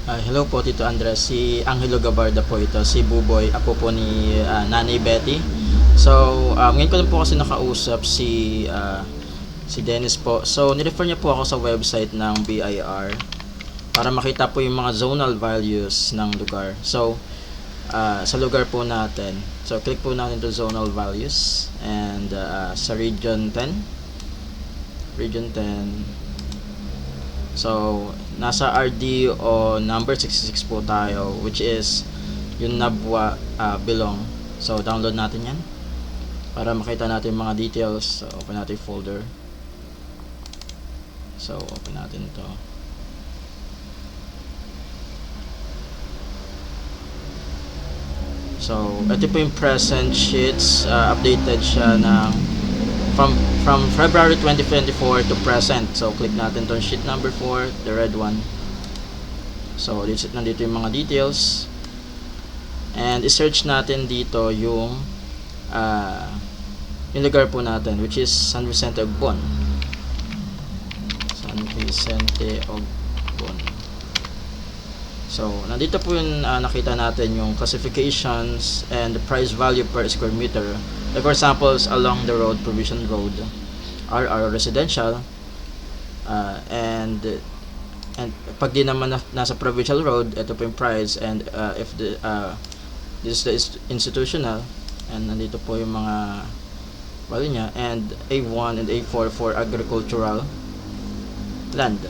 Hello po, Tito Andres. Si Angelo Gabarda po ito. Si Buboy. Ako po ni Nanay Betty. So, ngayon ko lang po kasi nakausap si Dennis po. So, nirefer niya po ako sa website ng BIR para makita po yung mga zonal values ng lugar. So, sa lugar po natin. So, click po natin to zonal values. And sa Region 10. Region 10. So, nasa RD o number 66 po tayo, which is yung Nabwa Bilong. So, download natin yan para makita natin mga details. So, open natin yung folder. So, open natin to. So, ito po yung present sheets. Updated siya ng from February 2024 to present. So, click natin tong sheet number 4, the red one. So, nandito yung mga details. And i-search natin dito yung lugar po natin, which is San Vicente Ogbon. San Vicente Ogbon. So, nandito po yung nakita natin yung classifications and the price value per square meter. Like for examples, along the road, Provision Road, are residential, and pag di naman nasa Provincial Road, ito po yung price, and if this is institutional, and nandito po yung mga value niya, and A1 and A4 for agricultural land.